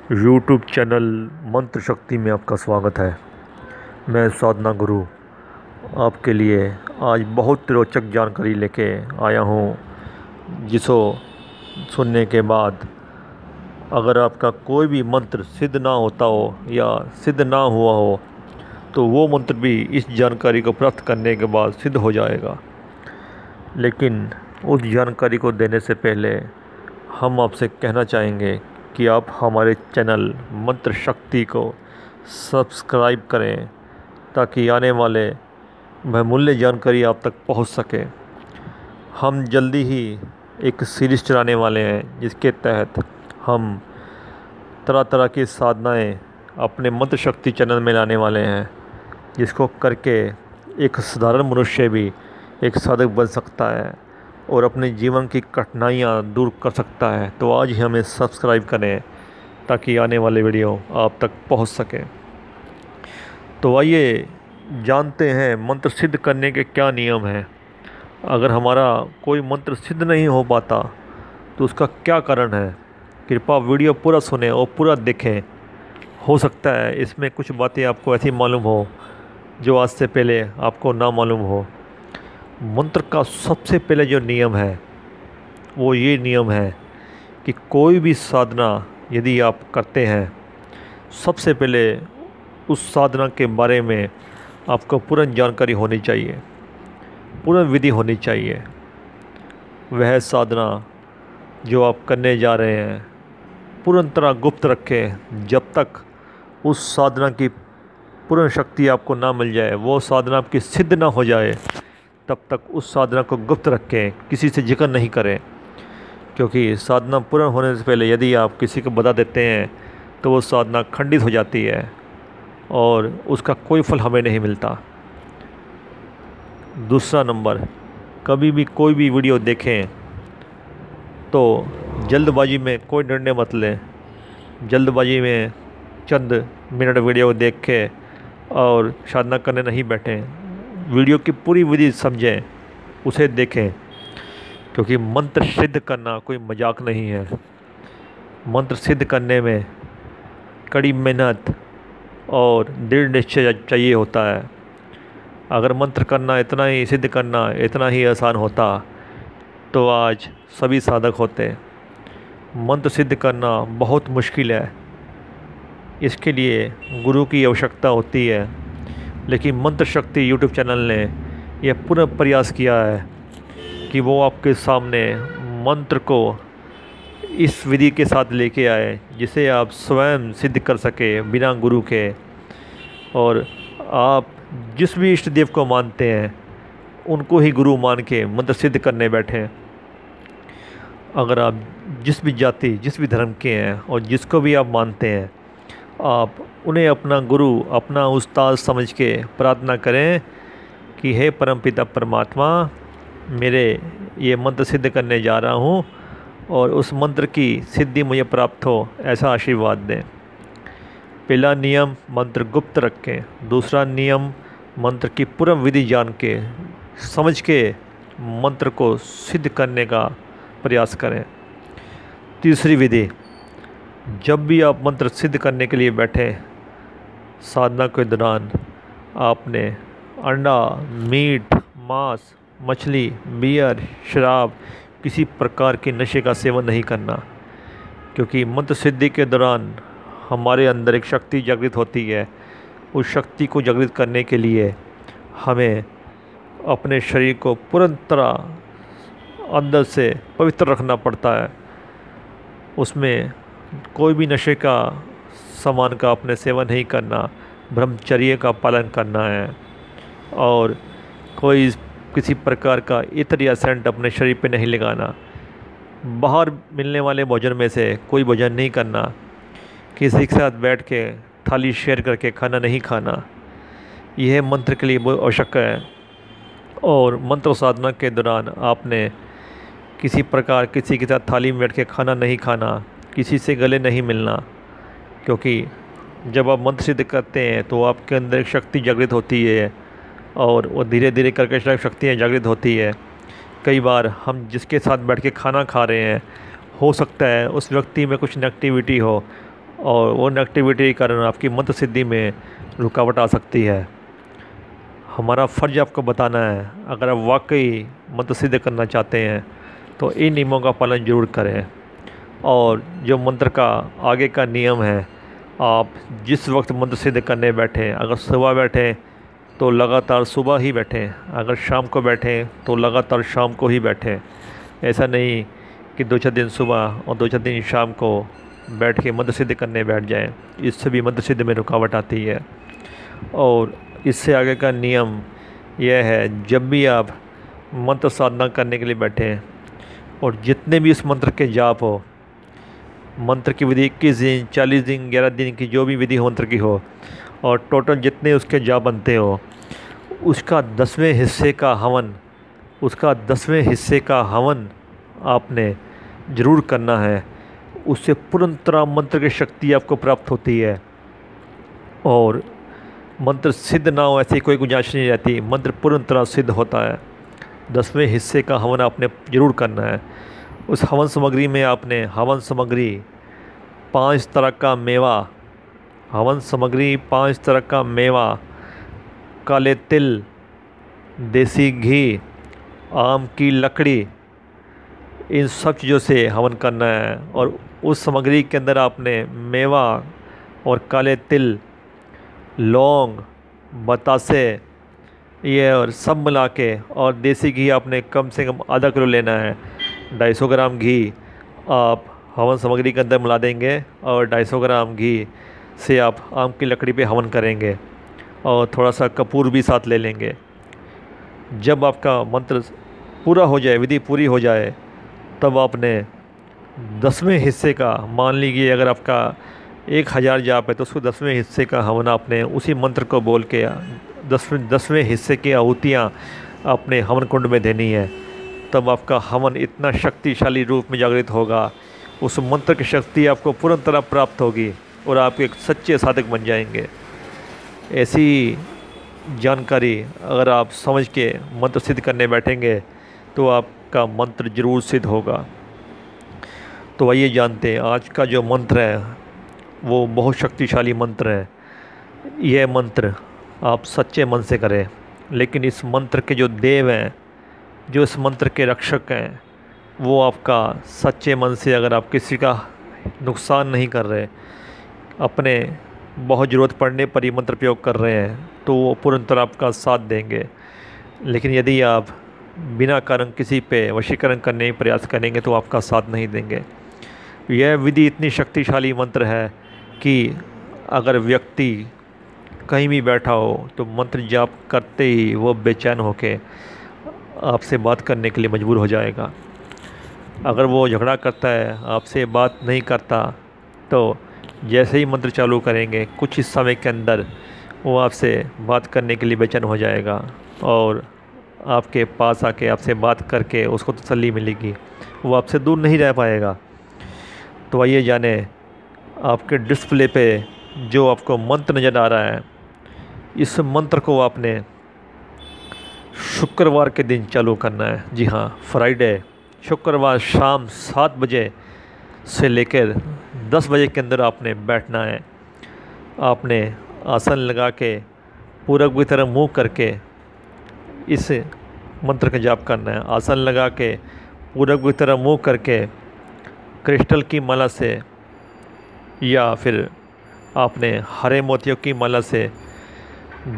YouTube channel मंत्र शक्ति में आपका स्वागत है। मैं साधना गुरु आपके लिए आज बहुत रोचक जानकारी लेके आया हूँ, जिसको सुनने के बाद अगर आपका कोई भी मंत्र सिद्ध ना होता हो या सिद्ध ना हुआ हो तो वो मंत्र भी इस जानकारी को प्राप्त करने के बाद सिद्ध हो जाएगा। लेकिन उस जानकारी को देने से पहले हम आपसे कहना चाहेंगे कि आप हमारे चैनल मंत्र शक्ति को सब्सक्राइब करें ताकि आने वाले बहुमूल्य जानकारी आप तक पहुंच सके। हम जल्दी ही एक सीरीज़ चलाने वाले हैं जिसके तहत हम तरह तरह की साधनाएं अपने मंत्र शक्ति चैनल में लाने वाले हैं, जिसको करके एक साधारण मनुष्य भी एक साधक बन सकता है और अपने जीवन की कठिनाइयाँ दूर कर सकता है। तो आज ही हमें सब्सक्राइब करें ताकि आने वाले वीडियो आप तक पहुंच सके। तो आइए जानते हैं मंत्र सिद्ध करने के क्या नियम हैं। अगर हमारा कोई मंत्र सिद्ध नहीं हो पाता तो उसका क्या कारण है, कृपया वीडियो पूरा सुने और पूरा देखें। हो सकता है इसमें कुछ बातें आपको ऐसी मालूम हो जो आज से पहले आपको ना मालूम हो। मंत्र का सबसे पहले जो नियम है वो ये नियम है कि कोई भी साधना यदि आप करते हैं, सबसे पहले उस साधना के बारे में आपको पूर्ण जानकारी होनी चाहिए, पूर्ण विधि होनी चाहिए। वह साधना जो आप करने जा रहे हैं पूर्ण तरह गुप्त रखें। जब तक उस साधना की पूर्ण शक्ति आपको ना मिल जाए, वो साधना आपकी सिद्ध ना हो जाए, तब तक उस साधना को गुप्त रखें, किसी से जिक्र नहीं करें। क्योंकि साधना पूर्ण होने से पहले यदि आप किसी को बता देते हैं तो वो साधना खंडित हो जाती है और उसका कोई फल हमें नहीं मिलता। दूसरा नंबर, कभी भी कोई भी वीडियो देखें तो जल्दबाजी में कोई निर्णय मत लें। जल्दबाजी में चंद मिनट वीडियो देख के और साधना करने नहीं बैठें। वीडियो की पूरी विधि समझें, उसे देखें, क्योंकि मंत्र सिद्ध करना कोई मजाक नहीं है। मंत्र सिद्ध करने में कड़ी मेहनत और दृढ़ निश्चय चाहिए होता है। अगर मंत्र करना इतना ही सिद्ध करना इतना ही आसान होता तो आज सभी साधक होते। मंत्र सिद्ध करना बहुत मुश्किल है, इसके लिए गुरु की आवश्यकता होती है। लेकिन मंत्र शक्ति यूट्यूब चैनल ने यह पूरा प्रयास किया है कि वो आपके सामने मंत्र को इस विधि के साथ लेके आए जिसे आप स्वयं सिद्ध कर सके बिना गुरु के। और आप जिस भी इष्ट देव को मानते हैं उनको ही गुरु मान के मंत्र सिद्ध करने बैठें। अगर आप जिस भी जाति जिस भी धर्म के हैं और जिसको भी आप मानते हैं, आप उन्हें अपना गुरु अपना उस्ताद समझ के प्रार्थना करें कि हे परमपिता परमात्मा, मेरे ये मंत्र सिद्ध करने जा रहा हूँ और उस मंत्र की सिद्धि मुझे प्राप्त हो, ऐसा आशीर्वाद दें। पहला नियम, मंत्र गुप्त रखें। दूसरा नियम, मंत्र की पूर्ण विधि जान के समझ के मंत्र को सिद्ध करने का प्रयास करें। तीसरी विधि, जब भी आप मंत्र सिद्ध करने के लिए बैठें, साधना के दौरान आपने अंडा, मीट, मांस, मछली, बियर, शराब, किसी प्रकार के नशे का सेवन नहीं करना। क्योंकि मंत्र सिद्धि के दौरान हमारे अंदर एक शक्ति जागृत होती है। उस शक्ति को जागृत करने के लिए हमें अपने शरीर को पूर्ण तरह अंदर से पवित्र रखना पड़ता है। उसमें कोई भी नशे का सामान का अपने सेवन नहीं करना, ब्रह्मचर्य का पालन करना है और कोई किसी प्रकार का इत्र या सेंट अपने शरीर पे नहीं लगाना। बाहर मिलने वाले भोजन में से कोई भोजन नहीं करना। किसी के साथ बैठ के थाली शेयर करके खाना नहीं खाना। यह मंत्र के लिए बहुत आवश्यक है। और मंत्र साधना के दौरान आपने किसी प्रकार किसी के साथ थाली में बैठ के खाना नहीं खाना, किसी से गले नहीं मिलना। क्योंकि जब आप मंत्र सिद्ध करते हैं तो आपके अंदर एक शक्ति जागृत होती है और वो धीरे धीरे करके शक्तियाँ जागृत होती है। कई बार हम जिसके साथ बैठ के खाना खा रहे हैं, हो सकता है उस व्यक्ति में कुछ नेगेटिविटी हो और वो नेगेटिविटी के कारण आपकी मंत्र सिद्धि में रुकावट आ सकती है। हमारा फ़र्ज़ आपको बताना है, अगर आप वाकई मंत्र सिद्ध करना चाहते हैं तो इन नियमों का पालन ज़रूर करें। और जो मंत्र का आगे का नियम है, आप जिस वक्त मंत्र सिद्ध करने बैठें, अगर सुबह बैठें तो लगातार सुबह ही बैठें, अगर शाम को बैठें तो लगातार शाम को ही बैठें। ऐसा नहीं कि 2-4 दिन सुबह और 2-4 दिन शाम को बैठ के मंत्र सिद्ध करने बैठ जाएं, इससे भी मंत्र सिद्ध में रुकावट आती है। और इससे आगे का नियम यह है, जब भी आप मंत्र साधना करने के लिए बैठें और जितने भी इस मंत्र के जाप हो, मंत्र की विधि 21 दिन, 40 दिन, 11 दिन की जो भी विधि हो मंत्र की हो, और टोटल जितने उसके जाप बनते हो, उसका 10वें हिस्से का हवन आपने ज़रूर करना है। उससे पूर्ण तरह मंत्र की शक्ति आपको प्राप्त होती है और मंत्र सिद्ध ना हो ऐसी कोई गुंजाइश नहीं रहती, मंत्र पूर्ण तरह सिद्ध होता है। 10वें हिस्से का हवन आपने ज़रूर करना है। उस हवन सामग्री में आपने 5 तरह का मेवा, काले तिल, देसी घी, आम की लकड़ी, इन सब चीज़ों से हवन करना है। और उस सामग्री के अंदर आपने मेवा और काले तिल, लौंग, बतासे, ये और सब मिला के, और देसी घी आपने कम से कम आधा किलो लेना है। 250 ग्राम घी आप हवन सामग्री के अंदर मिला देंगे और 250 ग्राम घी से आप आम की लकड़ी पे हवन करेंगे और थोड़ा सा कपूर भी साथ ले लेंगे। जब आपका मंत्र पूरा हो जाए, विधि पूरी हो जाए, तब आपने 10वें हिस्से का, मान लीजिए अगर आपका 1000 जाप है तो उसको 10वें हिस्से का हवन आपने उसी मंत्र को बोल के 10वें हिस्से की आहुतियाँ आपने हवन कुंड में देनी है। तब आपका हवन इतना शक्तिशाली रूप में जागृत होगा, उस मंत्र की शक्ति आपको पूर्ण तरह प्राप्त होगी और आप एक सच्चे साधक बन जाएंगे। ऐसी जानकारी अगर आप समझ के मंत्र सिद्ध करने बैठेंगे तो आपका मंत्र ज़रूर सिद्ध होगा। तो आइए जानते हैं, आज का जो मंत्र है वो बहुत शक्तिशाली मंत्र है। यह मंत्र आप सच्चे मन से करें, लेकिन इस मंत्र के जो देव हैं, जो इस मंत्र के रक्षक हैं, वो आपका सच्चे मन से, अगर आप किसी का नुकसान नहीं कर रहे, अपने बहुत ज़रूरत पड़ने पर ही मंत्र प्रयोग कर रहे हैं, तो वो पूर्ण तरह आपका साथ देंगे। लेकिन यदि आप बिना कारण किसी पे वशीकरण करने का प्रयास करेंगे तो आपका साथ नहीं देंगे। यह विधि इतनी शक्तिशाली मंत्र है कि अगर व्यक्ति कहीं भी बैठा हो तो मंत्र जाप करते ही वो बेचैन होकर आपसे बात करने के लिए मजबूर हो जाएगा। अगर वो झगड़ा करता है, आपसे बात नहीं करता, तो जैसे ही मंत्र चालू करेंगे कुछ ही समय के अंदर वो आपसे बात करने के लिए बेचैन हो जाएगा और आपके पास आके आपसे बात करके उसको तसल्ली मिलेगी, वो आपसे दूर नहीं रह पाएगा। तो आइए जाने, आपके डिस्प्ले पे जो आपको मंत्र नज़र आ रहा है, इस मंत्र को आपने शुक्रवार के दिन चालू करना है। जी हाँ, फ्राइडे, शुक्रवार शाम 7 बजे से लेकर 10 बजे के अंदर आपने बैठना है। आपने आसन लगा के पूरब की तरफ मुँह करके इस मंत्र का जाप करना है। आसन लगा के पूरब की तरफ मुँह करके क्रिस्टल की माला से या फिर आपने हरे मोतियों की माला से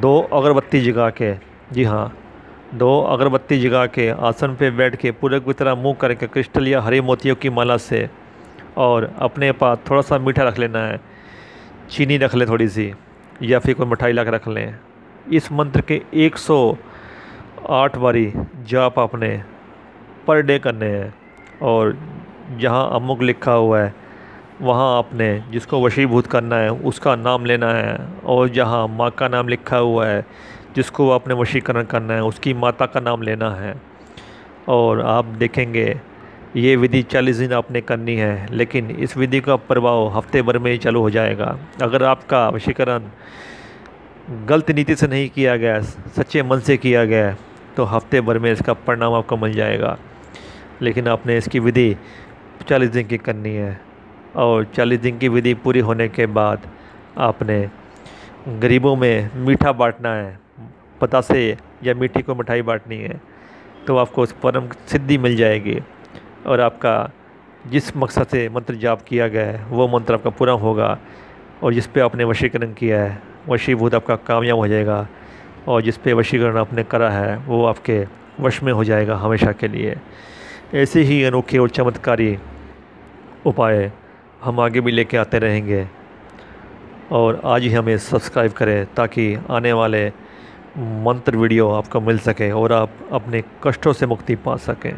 2 अगरबत्ती जगा के, जी हाँ, 2 अगरबत्ती जगा के आसन पे बैठ के पूरब की तरह मुँह करके क्रिस्टल या हरे मोतियों की माला से, और अपने पास थोड़ा सा मीठा रख लेना है, चीनी रख लें थोड़ी सी, या फिर कोई मिठाई ला के रख लें। इस मंत्र के 108 बारी जाप आपने पर डे करने हैं और जहाँ अमुक लिखा हुआ है वहाँ आपने जिसको वशीभूत करना है उसका नाम लेना है, और जहाँ माँ का नाम लिखा हुआ है जिसको आपने वशीकरण करना है उसकी माता का नाम लेना है। और आप देखेंगे ये विधि 40 दिन आपने करनी है, लेकिन इस विधि का प्रभाव हफ्ते भर में ही चालू हो जाएगा। अगर आपका वशीकरण गलत नीति से नहीं किया गया, सच्चे मन से किया गया, तो हफ्ते भर में इसका परिणाम आपको मिल जाएगा। लेकिन आपने इसकी विधि 40 दिन की करनी है। और 40 दिन की विधि पूरी होने के बाद आपने गरीबों में मीठा बांटना है, बतासे या मीठी को मिठाई बांटनी है, तो आपको उस परम सिद्धि मिल जाएगी और आपका जिस मकसद से मंत्र जाप किया गया है वो मंत्र आपका पूरा होगा। और जिस पे आपने वशीकरण किया है वशीभूत आपका कामयाब हो जाएगा, और जिस पे वशीकरण आपने करा है वो आपके वश में हो जाएगा हमेशा के लिए। ऐसे ही अनोखे और चमत्कारी उपाय हम आगे भी लेके आते रहेंगे, और आज ही हमें सब्सक्राइब करें ताकि आने वाले मंत्र वीडियो आपको मिल सके और आप अपने कष्टों से मुक्ति पा सकें।